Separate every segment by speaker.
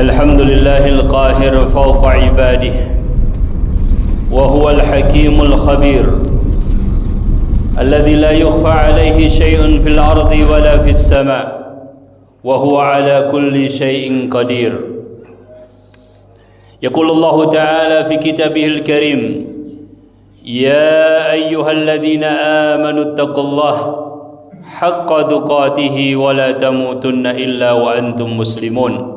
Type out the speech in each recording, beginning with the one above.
Speaker 1: الحمد لله القاهر فوق عباده وهو الحكيم الخبير الذي لا يخفى عليه شيء في الأرض ولا في السماء وهو على كل شيء قدير. يقول الله تعالى في كتابه الكريم: يا أيها الذين آمنوا اتقوا الله حق تقاته ولا تموتن إلا وأنتم مسلمون.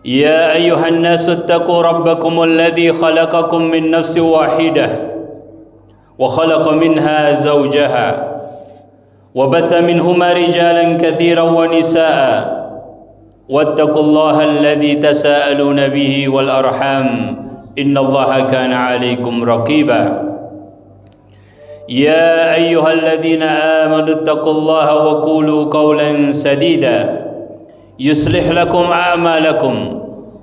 Speaker 1: يا أيها الناس اتقوا ربكم الذي خلقكم من نفس واحدة وخلق منها زوجها وبث منهما رجالا كثيرا ونساء واتقوا الله الذي تساءلون به والأرحام إن الله كان عليكم رقيبا. يا أيها الذين آمنوا اتقوا الله وقولوا قولا سديدا يصلح لكم أعمالكم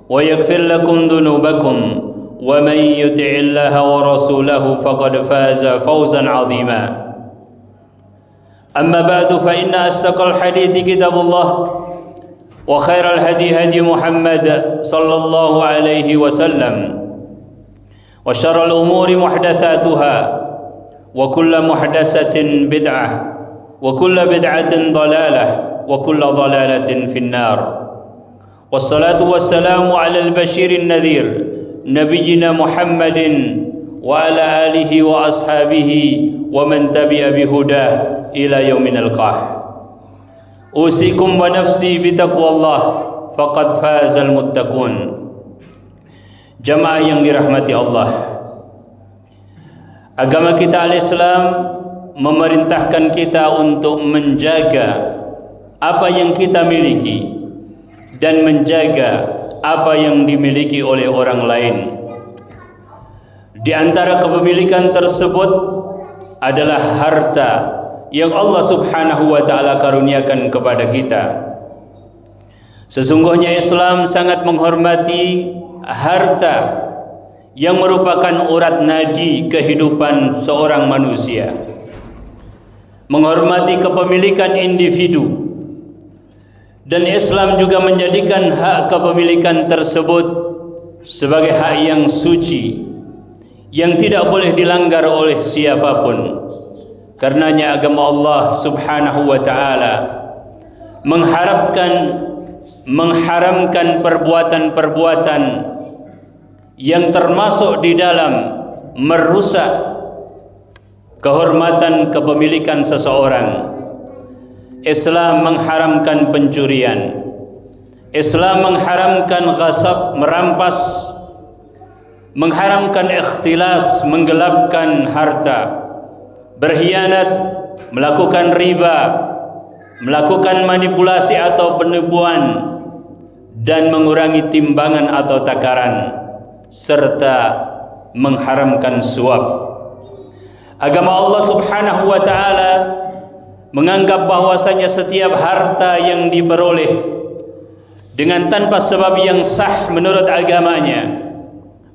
Speaker 1: ويغفر لكم ذنوبكم ومن يطع الله ورسوله فقد فاز فوزا عظيما. أما بعد فإن أصدق الحديث كتاب الله وخير الهدي هدي محمد صلى الله عليه وسلم وشر الأمور محدثاتها وكل محدثة بدعة وكل بدعة ضلالة وكل ضلالة في النار. والصلاة والسلام على البشير النذير نبينا محمد وعلى آله وأصحابه ومن تبع بهداه إلى يوم نلقاه. أوصيكم ونفسي بتقوى الله فقد فاز المتقون. Jamaah yang dirahmati Allah, agama kita al-Islam memerintahkan kita untuk menjaga apa yang kita miliki dan menjaga apa yang dimiliki oleh orang lain. Di antara kepemilikan tersebut adalah harta yang Allah Subhanahu wa taala karuniakan kepada kita. Sesungguhnya Islam sangat menghormati harta yang merupakan urat nadi kehidupan seorang manusia, menghormati kepemilikan individu, dan Islam juga menjadikan hak kepemilikan tersebut sebagai hak yang suci yang tidak boleh dilanggar oleh siapapun. Karenanya agama Allah Subhanahu wa taala mengharamkan perbuatan-perbuatan yang termasuk di dalam merusak kehormatan kepemilikan seseorang. Islam mengharamkan pencurian, Islam mengharamkan ghasab, merampas, mengharamkan ikhtilas, menggelapkan harta, berkhianat, melakukan riba, melakukan manipulasi atau penipuan, dan mengurangi timbangan atau takaran, serta mengharamkan suap. Agama Allah Subhanahu wa taala menganggap bahwasanya setiap harta yang diperoleh dengan tanpa sebab yang sah menurut agamanya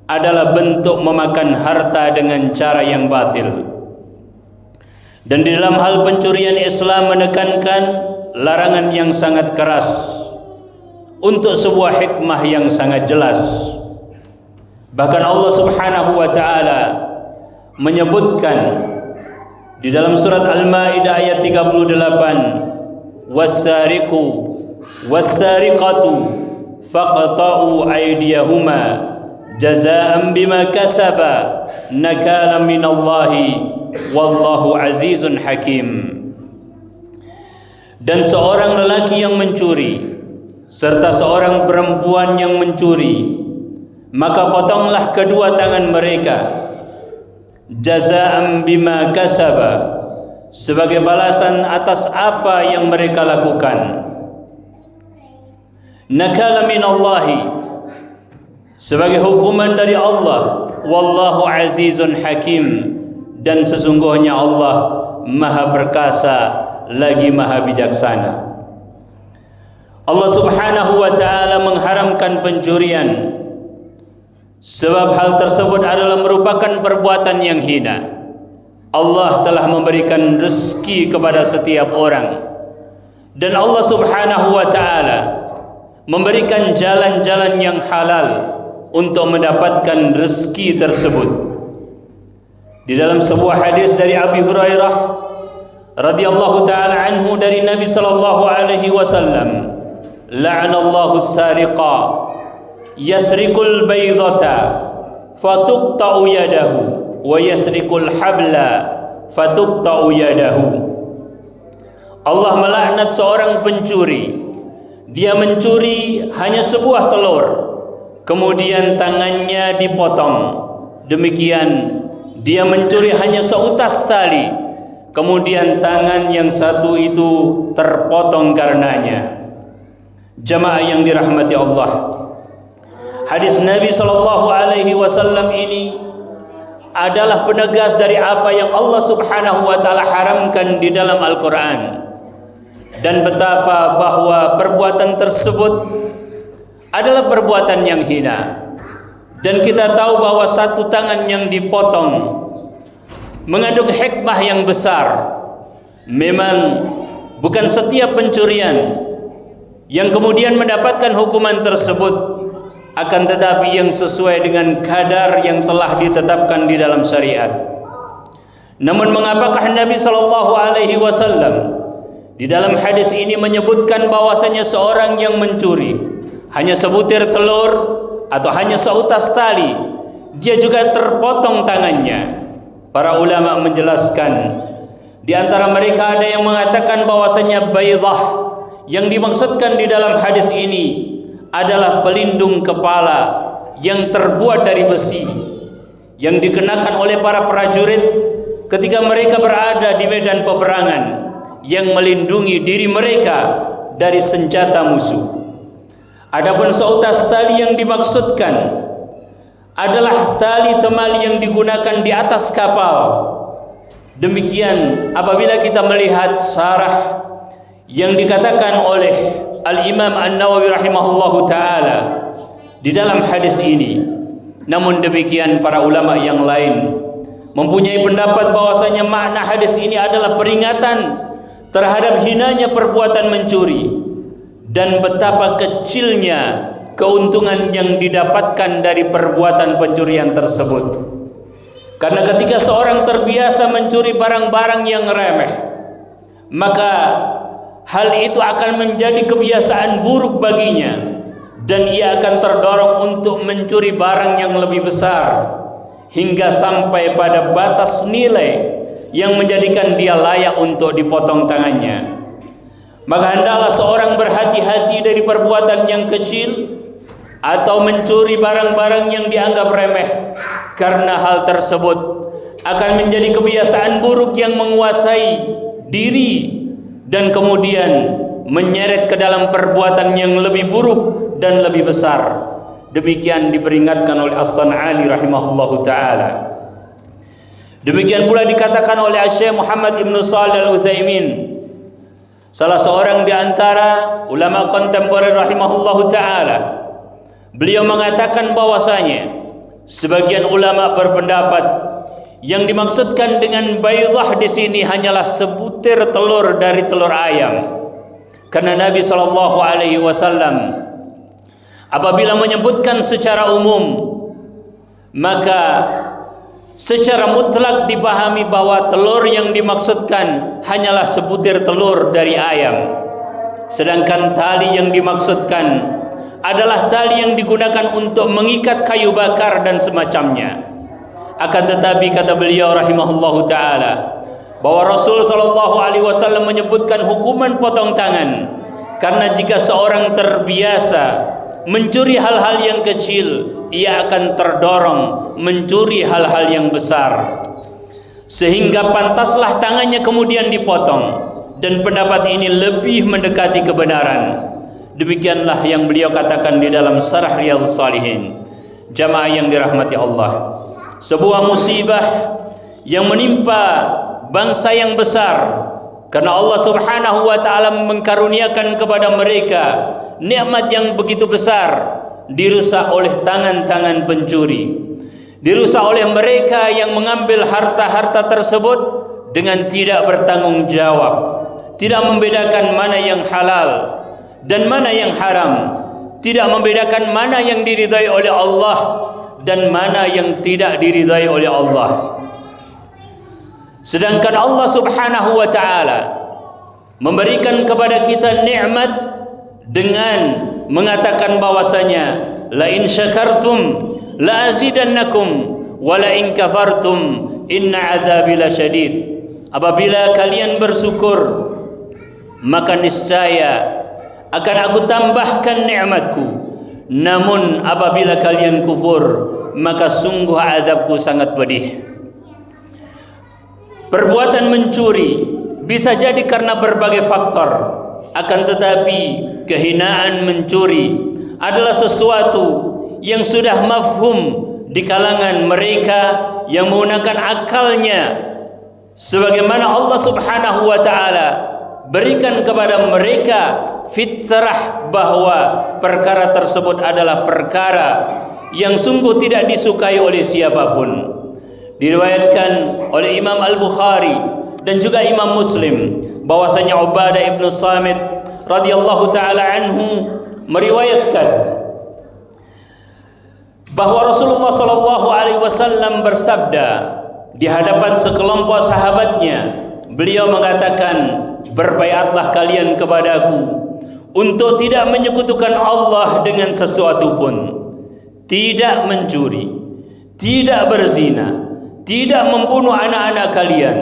Speaker 1: adalah bentuk memakan harta dengan cara yang batil. Dan di dalam hal pencurian, Islam menekankan larangan yang sangat keras untuk sebuah hikmah yang sangat jelas. Bahkan Allah Subhanahu wa taala menyebutkan di dalam surat Al-Maidah ayat 38, "Was-sariqu was-sariqatu faqta'u aydiyahuma jazaa'an bima kasaba nakalan minallahi wallahu azizun hakim." Dan seorang lelaki yang mencuri serta seorang perempuan yang mencuri, maka potonglah kedua tangan mereka, jazaa'an bima kasaba, sebagai balasan atas apa yang mereka lakukan, nakala minallahi, sebagai hukuman dari Allah, wallahu azizun hakim, dan sesungguhnya Allah maha perkasa lagi maha bijaksana. Allah Subhanahu wa taala mengharamkan pencurian sebab hal tersebut adalah merupakan perbuatan yang hina. Allah telah memberikan rezeki kepada setiap orang, dan Allah Subhanahu wa taala memberikan jalan-jalan yang halal untuk mendapatkan rezeki tersebut. Di dalam sebuah hadis dari Abi Hurairah radhiyallahu taala anhu dari Nabi sallallahu alaihi wasallam, la'anallahu as-sariqa yasriqul baydata fatuqta'u yadahu wa yasriqul habla fatuqta'u yadahu. Allah melaknat seorang pencuri. Dia mencuri hanya sebuah telur, kemudian tangannya dipotong. Demikian dia mencuri hanya seutas tali, kemudian tangan yang satu itu terpotong karenanya. Jamaah yang dirahmati Allah, hadis Nabi sallallahu alaihi wasallam ini adalah penegas dari apa yang Allah Subhanahu wa taala haramkan di dalam Al-Qur'an, dan betapa bahwa perbuatan tersebut adalah perbuatan yang hina. Dan kita tahu bahwa satu tangan yang dipotong mengandung hikmah yang besar. Memang bukan setiap pencurian yang kemudian mendapatkan hukuman tersebut, akan tetapi yang sesuai dengan kadar yang telah ditetapkan di dalam syariat. Namun mengapakah Nabi sallallahu alaihi wasallam di dalam hadis ini menyebutkan bahwasanya seorang yang mencuri hanya sebutir telur atau hanya seutas tali, dia juga terpotong tangannya? Para ulama menjelaskan, di antara mereka ada yang mengatakan bahwasanya baydah yang dimaksudkan di dalam hadis ini adalah pelindung kepala yang terbuat dari besi, yang dikenakan oleh para prajurit ketika mereka berada di medan peperangan, yang melindungi diri mereka dari senjata musuh. Adapun seutas tali yang dimaksudkan adalah tali temali yang digunakan di atas kapal. Demikian apabila kita melihat syarah yang dikatakan oleh Al-Imam An-Nawawi rahimahullahu ta'ala di dalam hadis ini. Namun demikian para ulama yang lain mempunyai pendapat bahwasanya makna hadis ini adalah peringatan terhadap hinanya perbuatan mencuri dan betapa kecilnya keuntungan yang didapatkan dari perbuatan pencurian tersebut. Karena ketika seorang terbiasa mencuri barang-barang yang remeh, maka hal itu akan menjadi kebiasaan buruk baginya, dan ia akan terdorong untuk mencuri barang yang lebih besar hingga sampai pada batas nilai yang menjadikan dia layak untuk dipotong tangannya. Maka hendaklah seorang berhati-hati dari perbuatan yang kecil atau mencuri barang-barang yang dianggap remeh, karena hal tersebut akan menjadi kebiasaan buruk yang menguasai diri dan kemudian menyeret ke dalam perbuatan yang lebih buruk dan lebih besar. Demikian diperingatkan oleh As-San'ani rahimahullahu ta'ala. Demikian pula dikatakan oleh Syekh Muhammad Ibn Shalih Al-Utsaimin, salah seorang di antara ulama kontemporer rahimahullahu ta'ala. Beliau mengatakan bahwasanya sebagian ulama berpendapat yang dimaksudkan dengan baydah di sini hanyalah sebutir telur dari telur ayam. Karena Nabi sallallahu alaihi wasallam apabila menyebutkan secara umum, maka secara mutlak dipahami bahwa telur yang dimaksudkan hanyalah sebutir telur dari ayam. Sedangkan tali yang dimaksudkan adalah tali yang digunakan untuk mengikat kayu bakar dan semacamnya. Akan tetapi kata beliau rahimahullahu ta'ala bahwa Rasul sallallahu alaihi wasallam menyebutkan hukuman potong tangan, karena jika seorang terbiasa mencuri hal-hal yang kecil, ia akan terdorong mencuri hal-hal yang besar, sehingga pantaslah tangannya kemudian dipotong. Dan pendapat ini lebih mendekati kebenaran. Demikianlah yang beliau katakan di dalam Syarah Riyadhus Shalihin. Jamaah yang dirahmati Allah, sebuah musibah yang menimpa bangsa yang besar, karena Allah Subhanahu wa ta'ala mengkaruniakan kepada mereka nikmat yang begitu besar, dirusak oleh tangan-tangan pencuri, dirusak oleh mereka yang mengambil harta-harta tersebut dengan tidak bertanggung jawab, tidak membedakan mana yang halal dan mana yang haram, tidak membedakan mana yang diridhai oleh Allah dan mana yang tidak diridhai oleh Allah. Sedangkan Allah Subhanahu wa taala memberikan kepada kita nikmat dengan mengatakan bahwasanya la in syakartum la azidannakum wa la in kafartum inna adzabi lasyadid. Apabila kalian bersyukur, maka niscaya akan aku tambahkan nikmatku. Namun apabila kalian kufur, maka sungguh azabku sangat pedih. Perbuatan mencuri bisa jadi karena berbagai faktor, akan tetapi kehinaan mencuri adalah sesuatu yang sudah mafhum di kalangan mereka yang menggunakan akalnya, sebagaimana Allah Subhanahu wa taala berikan kepada mereka fitrah bahwa perkara tersebut adalah perkara yang sungguh tidak disukai oleh siapapun. Diriwayatkan oleh Imam Al-Bukhari dan juga Imam Muslim bahwasanya Ubadah ibn Samit radhiyallahu taala anhu meriwayatkan bahwa Rasulullah sallallahu alaihi wasallam bersabda di hadapan sekelompok sahabatnya. Beliau mengatakan, berbaiatlah kalian kepadaku untuk tidak menyekutukan Allah dengan sesuatu pun, tidak mencuri, tidak berzina, tidak membunuh anak-anak kalian,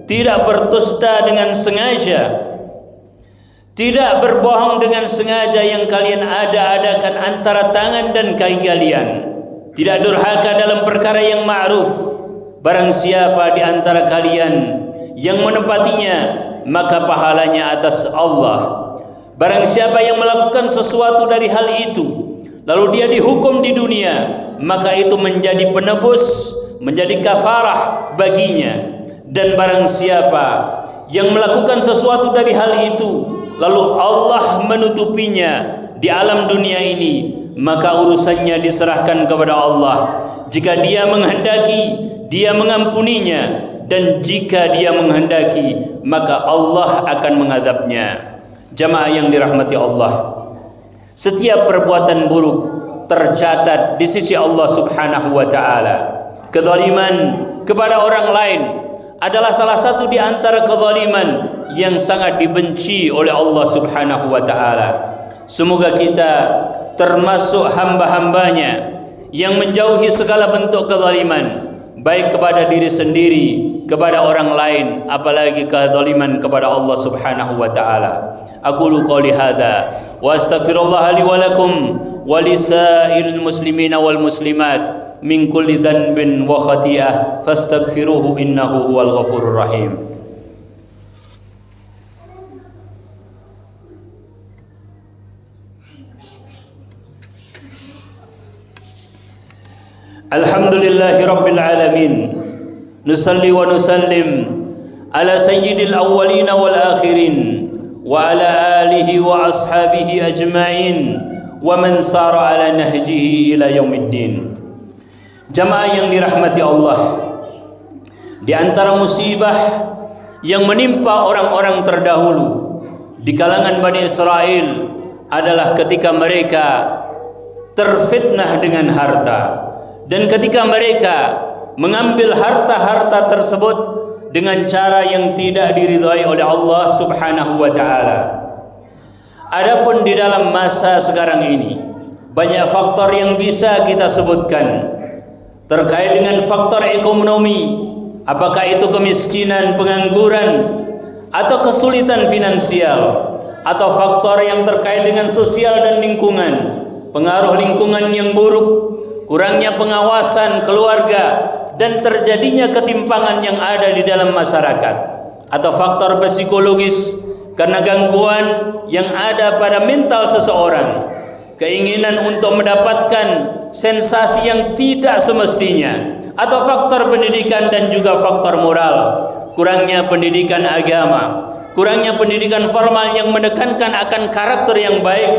Speaker 1: tidak berdusta dengan sengaja, tidak berbohong dengan sengaja yang kalian ada-adakan antara tangan dan kaki kalian, tidak durhaka dalam perkara yang ma'ruf. Barang siapa di antara kalian yang menepatinya, maka pahalanya atas Allah. Barang siapa yang melakukan sesuatu dari hal itu, lalu dia dihukum di dunia, maka itu menjadi penebus, menjadi kafarah baginya. Dan barang siapa yang melakukan sesuatu dari hal itu, lalu Allah menutupinya di alam dunia ini, maka urusannya diserahkan kepada Allah. Jika dia menghendaki, dia mengampuninya, dan jika dia menghendaki, maka Allah akan mengadabnya. Jamaah yang dirahmati Allah, setiap perbuatan buruk tercatat di sisi Allah Subhanahu wa taala. Kezaliman kepada orang lain adalah salah satu di antara kezaliman yang sangat dibenci oleh Allah Subhanahu wa taala. Semoga kita termasuk hamba-hambanya yang menjauhi segala bentuk kezaliman, baik kepada diri sendiri, kepada orang lain, apalagi kezaliman kepada Allah Subhanahu wa taala. Aqulu qouli hadza wa astaghfirullah li wa lakum wa lisairil muslimina wal muslimat min kulli dhanbin wa khati'ah fastaghfiruhu innahu huwal ghafurur rahim. Alhamdulillahi rabbil alamin, nusalli wa nusallim ala sayyidil awwalin wal akhirin wa ala alihi wa ashabihi ajma'in wa man sara ala nahjihi ila yaumiddin. Jamaah yang dirahmati Allah, di antara musibah yang menimpa orang-orang terdahulu di kalangan Bani Israel adalah ketika mereka terfitnah dengan harta, dan ketika mereka mengambil harta-harta tersebut dengan cara yang tidak diridhai oleh Allah Subhanahu wa taala. Adapun di dalam masa sekarang ini, banyak faktor yang bisa kita sebutkan terkait dengan faktor ekonomi, apakah itu kemiskinan, pengangguran, atau kesulitan finansial, atau faktor yang terkait dengan sosial dan lingkungan, pengaruh lingkungan yang buruk, kurangnya pengawasan keluarga, dan terjadinya ketimpangan yang ada di dalam masyarakat, atau faktor psikologis karena gangguan yang ada pada mental seseorang, keinginan untuk mendapatkan sensasi yang tidak semestinya, atau faktor pendidikan dan juga faktor moral, kurangnya pendidikan agama, kurangnya pendidikan formal yang menekankan akan karakter yang baik,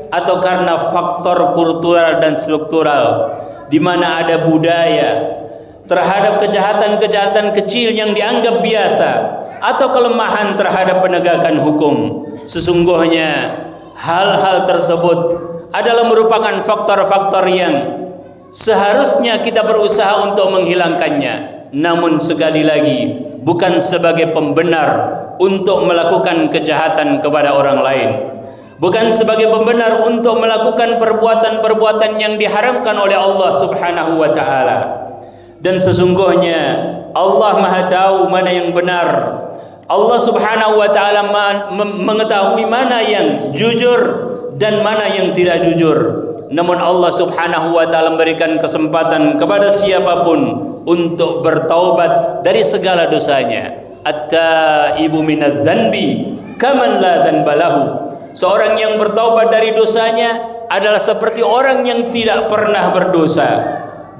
Speaker 1: atau karena faktor kultural dan struktural di mana ada budaya terhadap kejahatan-kejahatan kecil yang dianggap biasa, atau kelemahan terhadap penegakan hukum. Sesungguhnya hal-hal tersebut adalah merupakan faktor-faktor yang seharusnya kita berusaha untuk menghilangkannya, namun sekali lagi bukan sebagai pembenar untuk melakukan kejahatan kepada orang lain, bukan sebagai pembenar untuk melakukan perbuatan-perbuatan yang diharamkan oleh Allah Subhanahu wa taala. Dan sesungguhnya Allah Maha tahu mana yang benar. Allah Subhanahu wa taala mengetahui mana yang jujur dan mana yang tidak jujur. Namun Allah Subhanahu wa taala memberikan kesempatan kepada siapapun untuk bertaubat dari segala dosanya. At-taibu minadz-dzanbi kaman la dzanba lahu. Seorang yang bertaubat dari dosanya adalah seperti orang yang tidak pernah berdosa.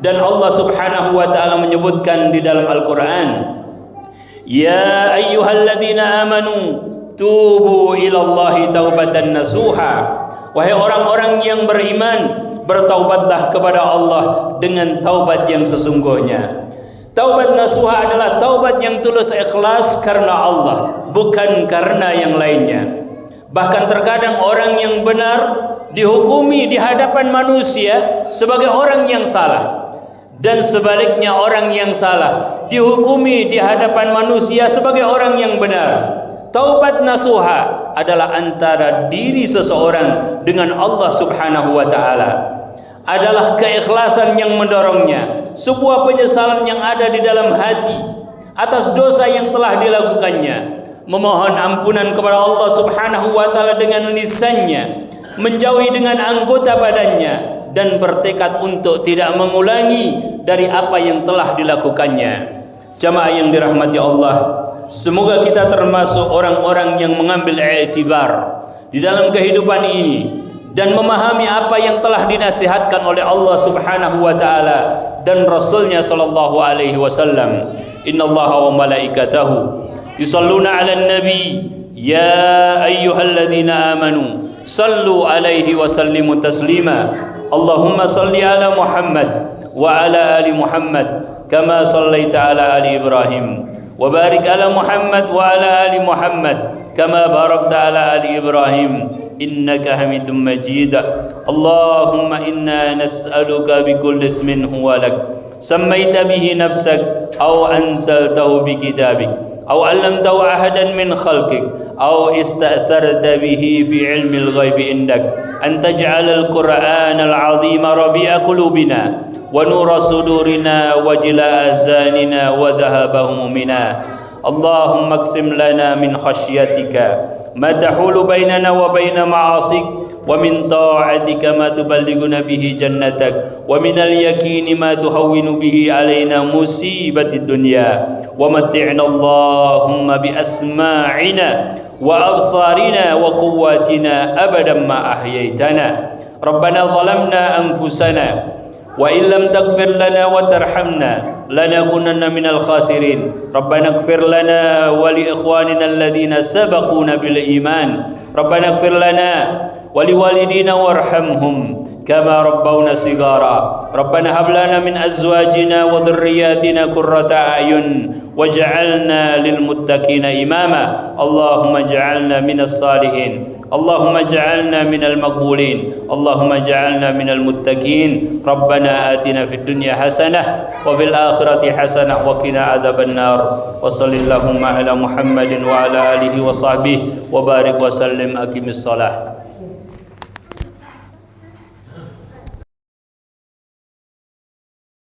Speaker 1: Dan Allah Subhanahu wa taala menyebutkan di dalam Al-Qur'an, ya ayyuhalladzina amanu tubu ilallahi taubatan nasuha. Wahai orang-orang yang beriman, bertaubatlah kepada Allah dengan taubat yang sesungguhnya. Taubat nasuha adalah taubat yang tulus ikhlas karena Allah, bukan karena yang lainnya. Bahkan terkadang orang yang benar dihukumi di hadapan manusia sebagai orang yang salah, dan sebaliknya orang yang salah dihukumi di hadapan manusia sebagai orang yang benar. Taubat nasuha adalah antara diri seseorang dengan Allah Subhanahu wa taala. Adalah keikhlasan yang mendorongnya, sebuah penyesalan yang ada di dalam hati atas dosa yang telah dilakukannya, memohon ampunan kepada Allah Subhanahu wa taala dengan lisannya, menjauhi dengan anggota badannya, dan bertekad untuk tidak mengulangi dari apa yang telah dilakukannya. Jamaah yang dirahmati Allah, semoga kita termasuk orang-orang yang mengambil i'tibar di dalam kehidupan ini dan memahami apa yang telah dinasihatkan oleh Allah Subhanahu wa taala dan Rasulnya sallallahu alaihi wasallam. Innallaha wa malaikatahu yusalluna 'alan nabi ya ayyuhalladzina amanu sallu alaihi wa sallimu taslima. Allahumma salli ala Muhammad wa ala ali Muhammad kama sallaita ala ali Ibrahim wa barik ala Muhammad wa ala ali Muhammad kama barakta ala ali Ibrahim innaka Hamidum Majid. Allahumma inna nas'aluka bikulli ismin huwa lak sammaita bihi nafsak aw anzaltahu bi kitabik aw 'allamtahu ahadan min khalqik aw ista'tharta bihi fi 'ilmil ghaibi indak an taj'alal qur'anal 'azima rabi'a qulubina wa nura sudurina wa jilaa azanina wa dhahaba humumina. Allahumma aqsim lana min khashyatika ma tahulu bainana wa baina ma'asik wa min ta'atika ma tuballighuna bihi jannatak wa min al-yaqini ma tuhawwinu bihi alaina musibatid dunya wa matti'na Allahumma bi asma'ina wa absarina wa quwwatina abadan ma ahyaitana. Rabbana zalamna anfusana wa illam taghfir lana wa tarhamna lanakunanna minal khasirin. Rabbana ighfir lana wa li ikhwanina alladhina sabaquna bil iman. Rabbana ighfir lana wa li walidina warhamhum kama rabbawna sigara. Rabbana hab lana min azwajina wa dhurriyyatina qurrata a'yun waj'alna lil muttaqina imama. Allahumma ij'alna minas salihin. Allahumma ja'alna minal maqbulin. Allahumma ja'alna minal muttaqin. Rabbana atina fid dunya hasanah wa fil akhirati hasanah wa qina adzaban nar. Wa sallallahu ala Muhammadin wa ala alihi wa sahbihi wa barik wa sallim. Aqimis salah.